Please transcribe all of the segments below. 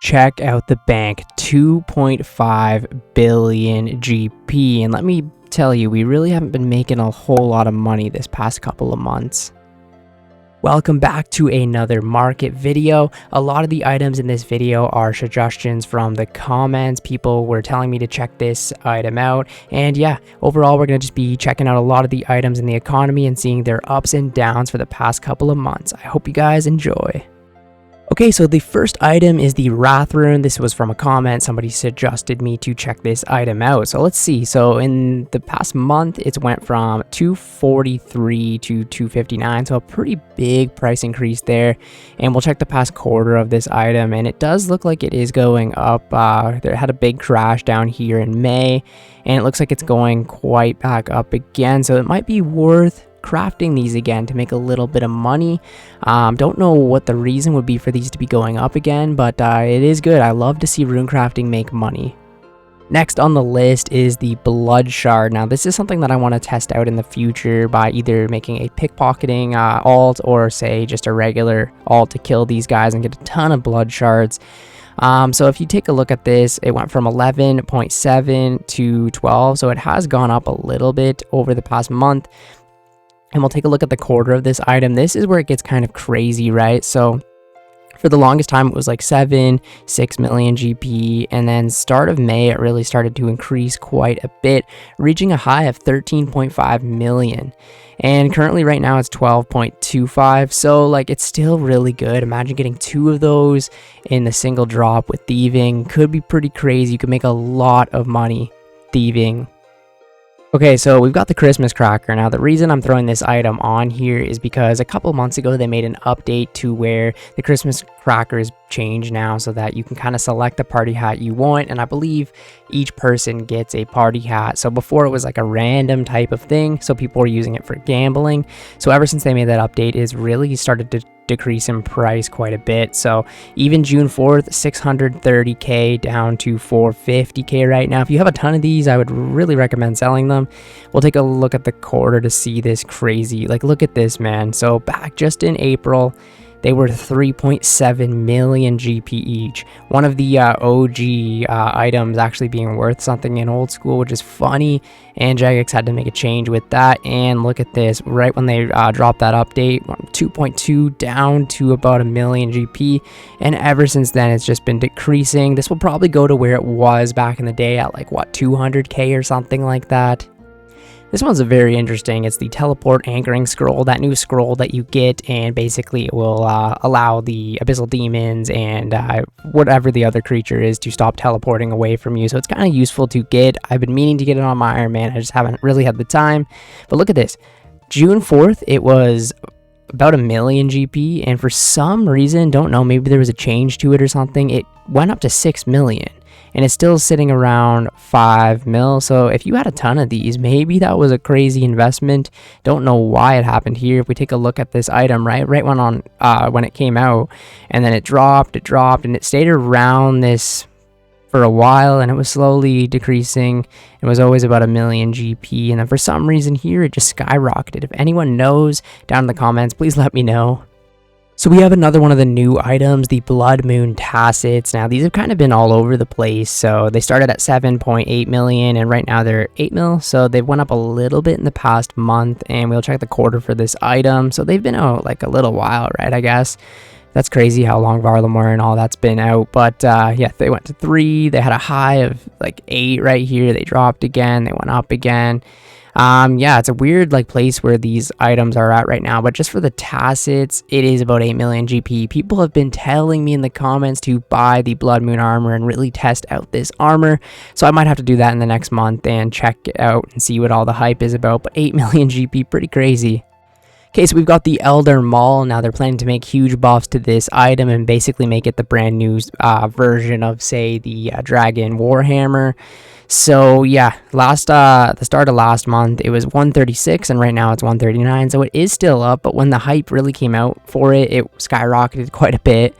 Check out the bank, 2.5 billion GP. And let me tell you, we really haven't been making a whole lot of money this past couple of months. Welcome back to another market video. A lot of the items in this video are suggestions from the comments. People were telling me to check this item out. And yeah, overall, we're going to just be checking out a lot of the items in the economy and seeing their ups and downs for the past couple of months. I hope you guys enjoy. Okay, so the first item is the Wrath rune. This was from a comment. Somebody suggested me to check this item out. So let's see. So in the past month, it went from 243 to 259. So a pretty big price increase there. And we'll check the past quarter of this item. And it does look like it is going up. There had a big crash down here in May. And it looks like it's going quite back up again. So it might be worth crafting these again to make a little bit of money. Don't know what the reason would be for these to be going up again, but it is good. I love to see rune crafting make money. Next on the list is the blood shard. Now this is something that I want to test out in the future by either making a pickpocketing alt or say just a regular alt to kill these guys and get a ton of blood shards. So if you take a look at this, it went from 11.7 to 12, so it has gone up a little bit over the past month. And we'll take a look at the quarter of this item. This is where it gets kind of crazy, right? So for the longest time, it was like 6 million GP. And then start of May, it really started to increase quite a bit, reaching a high of 13.5 million. And currently right now it's 12.25. So like it's still really good. Imagine getting 2 of those in a single drop with thieving. Could be pretty crazy. You could make a lot of money thieving. Okay, so we've got the Christmas cracker. Now, the reason I'm throwing this item on here is because a couple months ago, they made an update to where the Christmas cracker is changed now so that you can kind of select the party hat you want. And I believe each person gets a party hat. So before it was like a random type of thing. So people were using it for gambling. So ever since they made that update, it's really started to decrease in price quite a bit. So even June 4th, 630k down to 450k right now. If you have a ton of these, I would really recommend selling them. We'll take a look at the quarter to see this crazy. Like, look at this, man. So back just in April, they were 3.7 million GP each. One of the OG items actually being worth something in old school, which is funny. And Jagex had to make a change with that. And look at this, right when they dropped that update, 2.2 down to about 1 million GP. And ever since then, it's just been decreasing. This will probably go to where it was back in the day at like, what, 200k or something like that. This one's very interesting. It's the teleport anchoring scroll, that new scroll that you get, and basically it will allow the abyssal demons and whatever the other creature is to stop teleporting away from you. So it's kind of useful to get. I've been meaning to get it on my Iron Man. I just haven't really had the time. But look at this. June 4th, it was about 1 million GP, and for some reason, don't know, maybe there was a change to it or something, it went up to 6 million. And it's still sitting around 5 mil. So if you had a ton of these, maybe that was a crazy investment. Don't know why it happened here. If we take a look at this item, right when it came out, and then it dropped, and it stayed around this for a while, and it was slowly decreasing. It was always about 1 million GP, and then for some reason here, it just skyrocketed. If anyone knows, down in the comments, please let me know. So we have another one of the new items, the Blood Moon tassets. Now these have kind of been all over the place. So they started at 7.8 million and right now they're 8 mil. So they went up a little bit in the past month, and we'll check the quarter for this item. So they've been out like a little while, right? I guess that's crazy how long Varlamore and all that's been out. But yeah, they went to 3. They had a high of like 8 right here. They dropped again. They went up again. Yeah, it's a weird like place where these items are at right now, but just for the tassets, it is about 8 million GP. People have been telling me in the comments to buy the Blood Moon armor and really test out this armor, so I might have to do that in the next month and check it out and see what all the hype is about. But 8 million GP, pretty crazy. Okay, so we've got the Elder Maul. Now they're planning to make huge buffs to this item and basically make it the brand new version of, say, the Dragon Warhammer. So yeah, the start of last month, it was 136, and right now it's 139. So it is still up, but when the hype really came out for it, it skyrocketed quite a bit.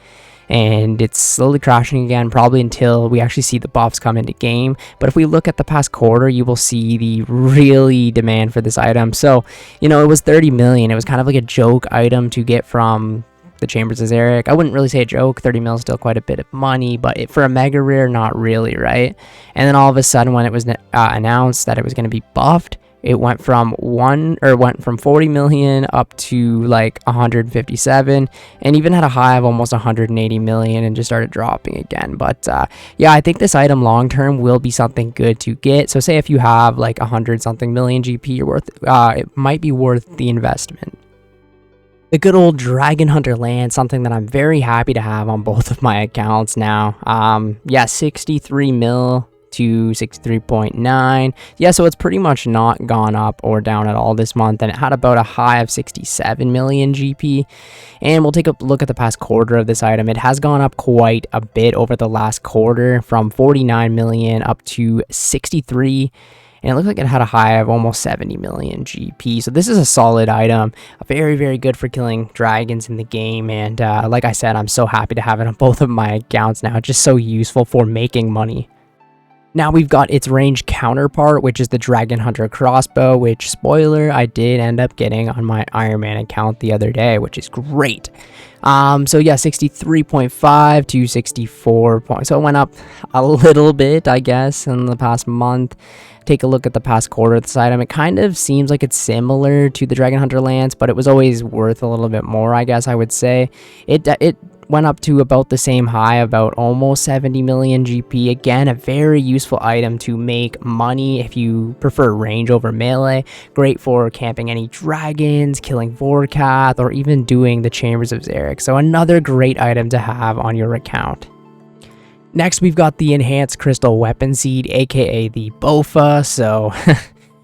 And it's slowly crashing again, probably until we actually see the buffs come into game. But if we look at the past quarter, you will see the really demand for this item. So, you know, it was 30 million. It was kind of like a joke item to get from the Chambers of Xeric. I wouldn't really say a joke. 30 mil is still quite a bit of money, but for a mega rare, not really, right? And then all of a sudden, when it was announced that it was going to be buffed, it went from 40 million up to like 157, and even had a high of almost 180 million, and just started dropping again. But yeah, I think this item long term will be something good to get. So say if you have like 100 something million GP, you're worth it might be worth the investment. The good old Dragon Hunter land, something that I'm very happy to have on both of my accounts now. Yeah, 63 mil to 63.9. Yeah, so it's pretty much not gone up or down at all this month, and it had about a high of 67 million GP. And we'll take a look at the past quarter of this item. It has gone up quite a bit over the last quarter, from 49 million up to 63, and it looks like it had a high of almost 70 million GP. So this is a solid item, very, very good for killing dragons in the game. And like I said, I'm so happy to have it on both of my accounts now. It's just so useful for making money. Now we've got its range counterpart, which is the Dragon Hunter crossbow, which, spoiler, I did end up getting on my Ironman account the other day, which is great. So yeah, 63.5 to 64. So it went up a little bit, I guess, in the past month. Take a look at the past quarter of this item. It kind of seems like it's similar to the Dragon Hunter lance, but it was always worth a little bit more, I guess I would say. It went up to about the same high, about almost 70 million GP. Again, a very useful item to make money if you prefer range over melee. Great for camping any dragons, killing Vorkath, or even doing the Chambers of Xeric. So another great item to have on your account. Next, we've got the Enhanced Crystal Weapon Seed, aka the BOFA. So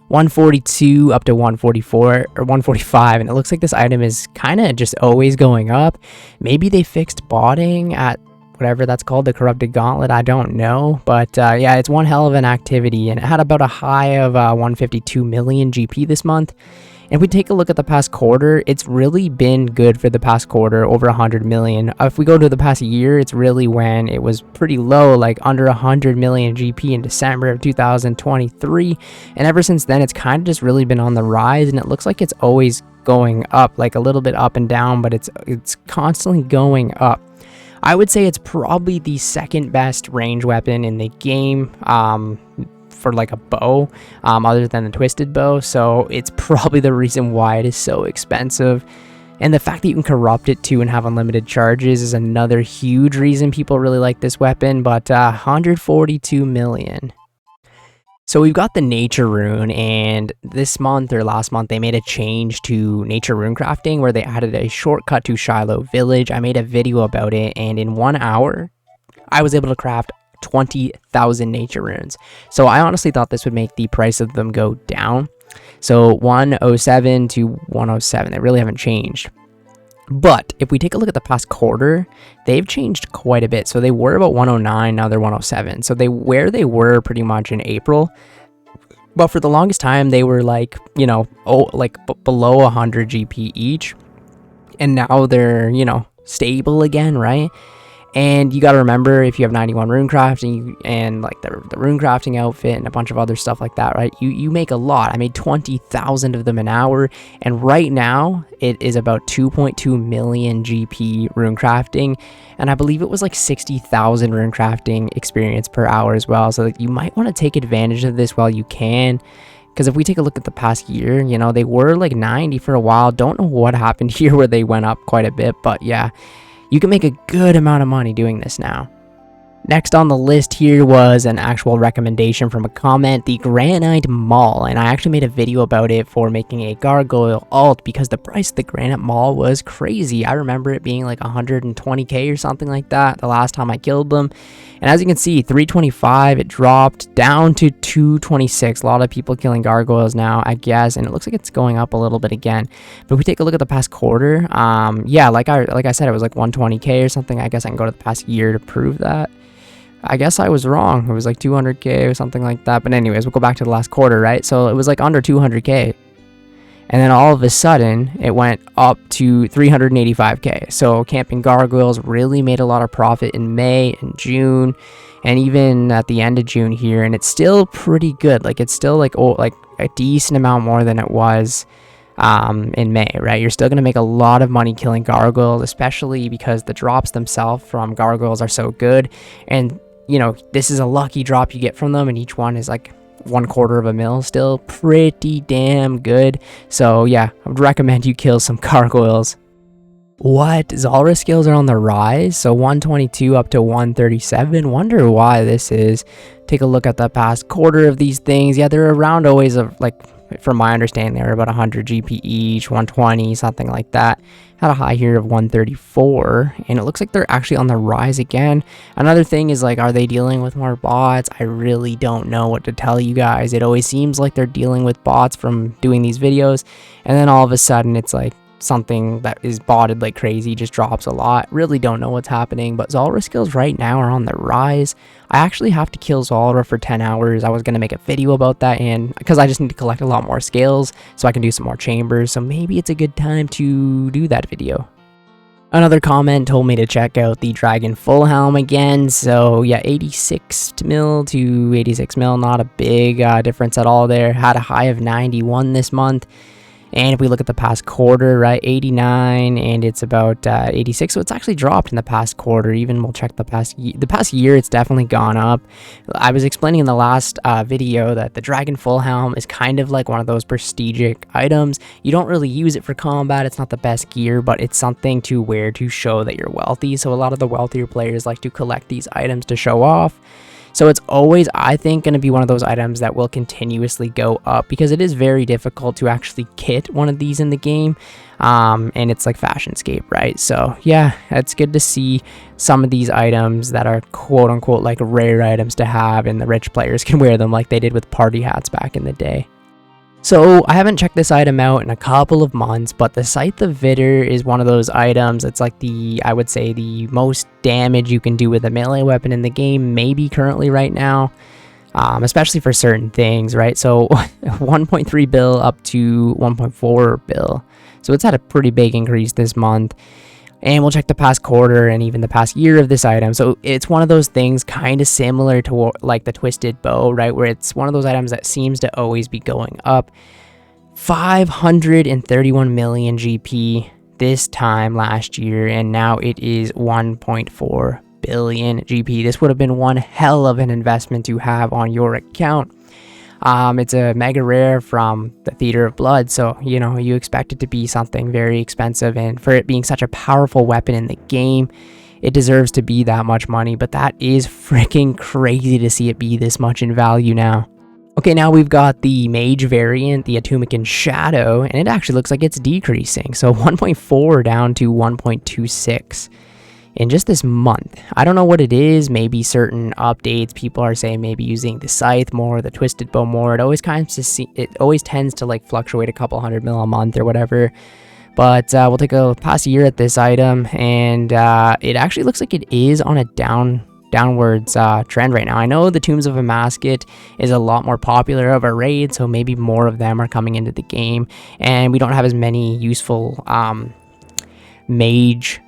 142 up to 144 or 145, and it looks like this item is kind of just always going up. Maybe they fixed botting at whatever that's called, the Corrupted Gauntlet, I don't know. But yeah, it's one hell of an activity, and it had about a high of 152 million GP this month. And if we take a look at the past quarter, it's really been good for the past quarter, over 100 million. If we go to the past year, it's really when it was pretty low, like under 100 million GP in December of 2023. And ever since then, it's kind of just really been on the rise, and it looks like it's always going up, like a little bit up and down, but it's constantly going up. I would say it's probably the second best range weapon in the game, for like a bow, other than the twisted bow. So it's probably the reason why it is so expensive. And the fact that you can corrupt it too and have unlimited charges is another huge reason people really like this weapon. But 142 million. So we've got the nature rune, and this month or last month they made a change to nature rune crafting where they added a shortcut to Shiloh Village. I made a video about it, and in 1 hour I was able to craft 20,000 nature runes. So I honestly thought this would make the price of them go down. So 107 to 107, they really haven't changed. But if we take a look at the past quarter, they've changed quite a bit. So they were about 109, now they're 107. So they were pretty much in April. But for the longest time, they were like, you know, below 100 GP each. And now they're, you know, stable again, right? And you got to remember, if you have 91 rune crafting and like the rune crafting outfit and a bunch of other stuff like that, right? You make a lot. I made 20,000 of them an hour, and right now it is about 2.2 million GP rune crafting, and I believe it was like 60,000 rune crafting experience per hour as well. So you might want to take advantage of this while you can. Because if we take a look at the past year, you know, they were like 90 for a while. Don't know what happened here where they went up quite a bit, but yeah. You can make a good amount of money doing this now. Next on the list here was an actual recommendation from a comment, the Granite Maul, and I actually made a video about it for making a gargoyle alt because the price of the Granite Maul was crazy. I remember it being like 120k or something like that the last time I killed them. And as you can see, 325, it dropped down to 226. A lot of people killing gargoyles now, I guess, and it looks like it's going up a little bit again. But if we take a look at the past quarter, yeah, like I said, it was like 120k or something. I guess I can go to the past year to prove that. I guess I was wrong. It was like 200k or something like that. But anyways, we'll go back to the last quarter, right? So it was like under 200k. And then all of a sudden, it went up to 385k. So camping gargoyles really made a lot of profit in May and June, and even at the end of June here. And it's still pretty good. Like, it's still like a decent amount more than it was in May, right? You're still going to make a lot of money killing gargoyles, especially because the drops themselves from gargoyles are so good. And, you know, this is a lucky drop you get from them, and each one is like 1/4 of a mil, still pretty damn good. So yeah, I would recommend you kill some gargoyles. What? Zulrah skills are on the rise, so 122 up to 137. Wonder why this is. Take a look at the past quarter of these things. Yeah, they're around always of like, from my understanding, they're about 100 GP each, 120, something like that. Had a high here of 134, and it looks like they're actually on the rise again. Another thing is, like, are they dealing with more bots? I really don't know what to tell you guys. It always seems like they're dealing with bots from doing these videos, and then all of a sudden it's like something that is botted like crazy just drops a lot. Really don't know what's happening, but Zulrah skills right now are on the rise. I actually have to kill Zulrah for 10 hours. I was going to make a video about that, and because I just need to collect a lot more scales so I can do some more chambers, so maybe it's a good time to do that video. Another comment told me to check out the Dragon Full Helm again. So yeah, 86 mil to 86 mil, not a big difference at all there. Had a high of 91 this month. And if we look at the past quarter, right, 89, and it's about 86, so it's actually dropped in the past quarter. Even we'll check the past year, it's definitely gone up. I was explaining in the last video that the Dragon Full Helm is kind of like one of those prestigic items. You don't really use it for combat, it's not the best gear, but it's something to wear to show that you're wealthy. So a lot of the wealthier players like to collect these items to show off. So it's always, I think, going to be one of those items that will continuously go up because it is very difficult to actually kit one of these in the game. And it's like Fashionscape, right? So yeah, it's good to see some of these items that are quote unquote like rare items to have, and the rich players can wear them like they did with party hats back in the day. So I haven't checked this item out in a couple of months, but the Scythe of Vitur is one of those items. It's like I would say the most damage you can do with a melee weapon in the game, maybe currently right now, especially for certain things, right? So 1.3 bill up to 1.4 bill. So it's had a pretty big increase this month. And we'll check the past quarter and even the past year of this item. So it's one of those things kind of similar to like the Twisted Bow, right? Where it's one of those items that seems to always be going up. 531 million GP this time last year, and now it is 1.4 billion GP. This would have been one hell of an investment to have on your account. It's a mega rare from the Theater of Blood, so you know you expect it to be something very expensive, and for it being such a powerful weapon in the game, it deserves to be that much money. But that is freaking crazy to see it be this much in value now. Okay, now we've got the mage variant, the Tumeken Shadow, and it actually looks like it's decreasing, so 1.4 down to 1.26 in just this month. I don't know what it is. Maybe certain updates, people are saying maybe using the Scythe more, the Twisted Bow more. It always tends to like fluctuate a couple 100 mil a month or whatever. But we'll take a past year at this item, and it actually looks like it is on a downwards trend right now. I know the Tombs of a Masket is a lot more popular of a raid, so maybe more of them are coming into the game, and we don't have as many useful mage,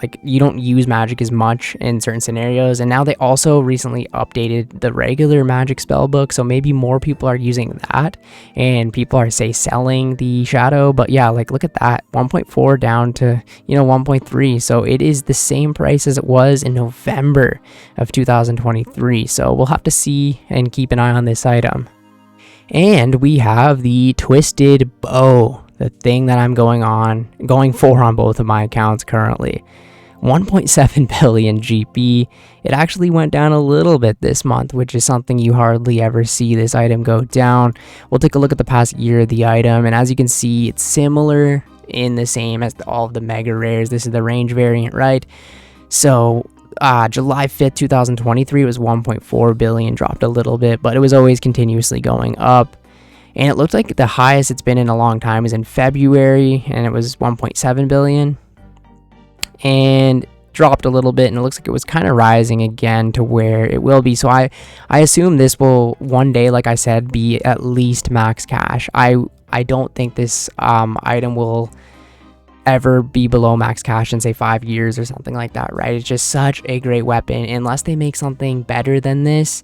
like you don't use magic as much in certain scenarios. And now they also recently updated the regular magic spellbook, so maybe more people are using that, and people are selling the shadow. But yeah, like look at that, 1.4 down to 1.3, so it is the same price as it was in November of 2023. So we'll have to see and keep an eye on this item. And we have the Twisted Bow, the thing that I'm going for on both of my accounts currently. 1.7 billion GP. It actually went down a little bit this month, which is something you hardly ever see this item go down. We'll take a look at the past year of the item, and as you can see, it's similar in the same as all of the mega rares. This is the range variant, right? So July 5th, 2023 was 1.4 billion, dropped a little bit, but it was always continuously going up. And it looked like the highest it's been in a long time is in February, and it was 1.7 billion. And dropped a little bit, and it looks like it was kind of rising again to where it will be. So I assume this will one day, like I said, be at least max cash. I don't think this item will ever be below max cash in say 5 years or something like that, right? It's just such a great weapon. Unless they make something better than this,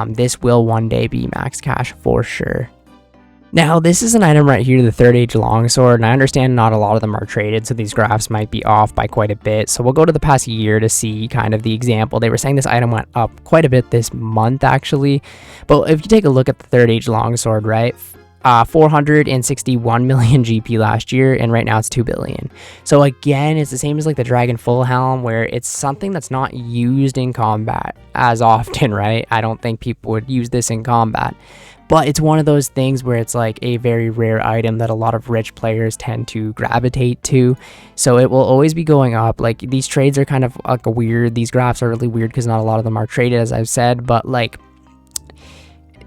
this will one day be max cash for sure. Now, this is an item right here, the 3rd Age Longsword, and I understand not a lot of them are traded, so these graphs might be off by quite a bit. So we'll go to the past year to see kind of the example. They were saying this item went up quite a bit this month, actually. But if you take a look at the 3rd Age Longsword, right, 461 million GP last year, and right now it's 2 billion. So again, it's the same as like the Dragon Full Helm, where it's something that's not used in combat as often, right? I don't think people would use this in combat. But it's one of those things where it's like a very rare item that a lot of rich players tend to gravitate to. So it will always be going up. Like, these trades are kind of like weird. These graphs are really weird because not a lot of them are traded, as I've said. But like,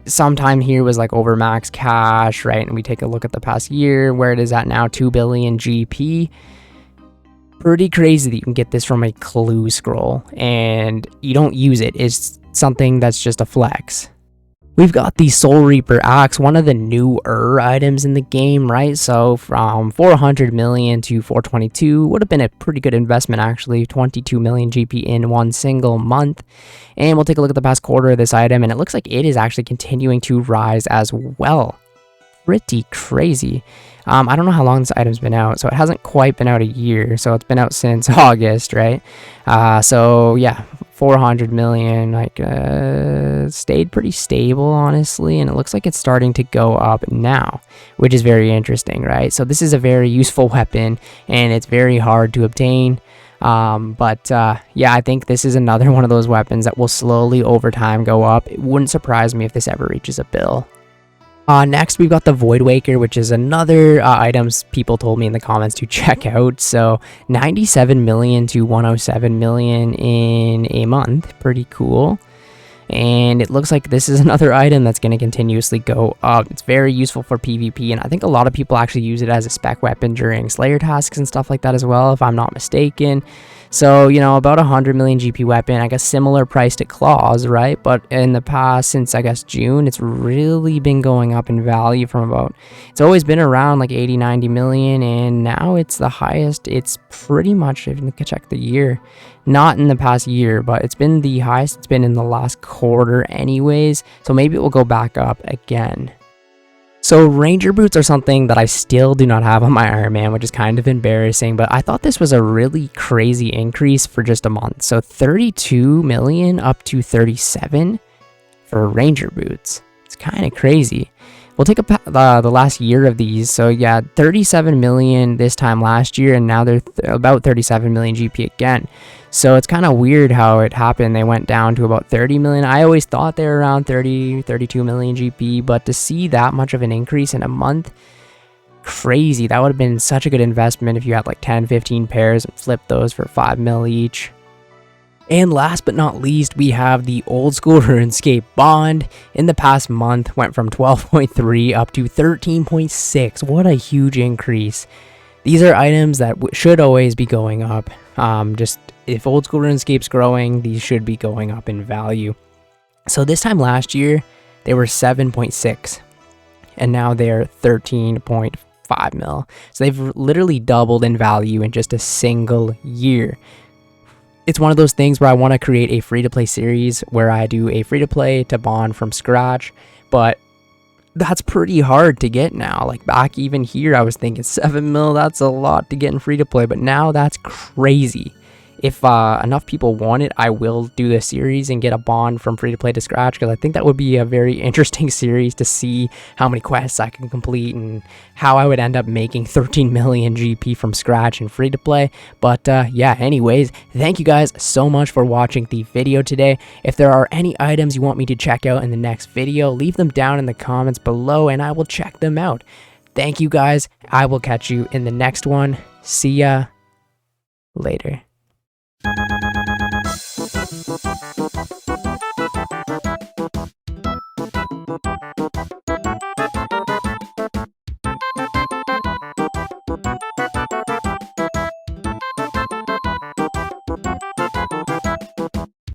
sometime here was like over max cash, right? And we take a look at the past year where it is at now, 2 billion GP. Pretty crazy that you can get this from a clue scroll and you don't use it. It's something that's just a flex. We've got the Soulreaper axe, one of the newer items in the game, right? So from 400 million to 422 would have been a pretty good investment, actually. 22 million GP in one single month. And we'll take a look at the past quarter of this item, and it looks like it is actually continuing to rise as well. Pretty crazy. I don't know how long this item's been out, so it hasn't quite been out a year, so it's been out since August, right? So yeah, 400 million, like, stayed pretty stable, honestly, and it looks like it's starting to go up now, which is very interesting, right? So this is a very useful weapon, and it's very hard to obtain. Yeah, I think this is another one of those weapons that will slowly over time go up. It wouldn't surprise me if this ever reaches a bill. Next, we've got the Voidwaker, which is another items people told me in the comments to check out. So 97 million to 107 million in a month. Pretty cool. And it looks like this is another item that's going to continuously go up. It's very useful for PvP, and I think a lot of people actually use it as a spec weapon during Slayer tasks and stuff like that as well, if I'm not mistaken. So, you know, about 100 million GP weapon, I guess similar price to Claws, right? But in the past, since I guess June, it's really been going up in value from about, it's always been around like 80, 90 million, and now it's the highest. It's pretty much, if you can check the year, not in the past year, but it's been the highest it's been in the last quarter anyways. So maybe it will go back up again. So Ranger boots are something that I still do not have on my Iron Man, which is kind of embarrassing, but I thought this was a really crazy increase for just a month. So 32 million up to 37 for Ranger boots. It's kind of crazy. We'll take the last year of these. So yeah, 37 million this time last year, and now they're about 37 million GP again. So it's kind of weird how it happened. They went down to about 30 million. I always thought they were around 30, 32 million GP, but to see that much of an increase in a month, crazy. That would have been such a good investment if you had like 10, 15 pairs and flipped those for 5 mil each. And last but not least, we have the Oldschool Runescape bond. In the past month, went from 12.3 up to 13.6. What a huge increase. These are items that should always be going up. Just if Oldschool Runescape's growing, these should be going up in value. So this time last year, they were 7.6. And now they're 13.5 mil. So they've literally doubled in value in just a single year. It's one of those things where I want to create a free-to-play series where I do a free-to-play to bond from scratch, but that's pretty hard to get now. Like back even here, I was thinking 7 mil, that's a lot to get in free-to-play, but now that's crazy. If enough people want it, I will do this series and get a bond from free-to-play to scratch, because I think that would be a very interesting series to see how many quests I can complete and how I would end up making 13 million GP from scratch in free-to-play. But yeah, anyways, thank you guys so much for watching the video today. If there are any items you want me to check out in the next video, leave them down in the comments below and I will check them out. Thank you guys. I will catch you in the next one. See ya later.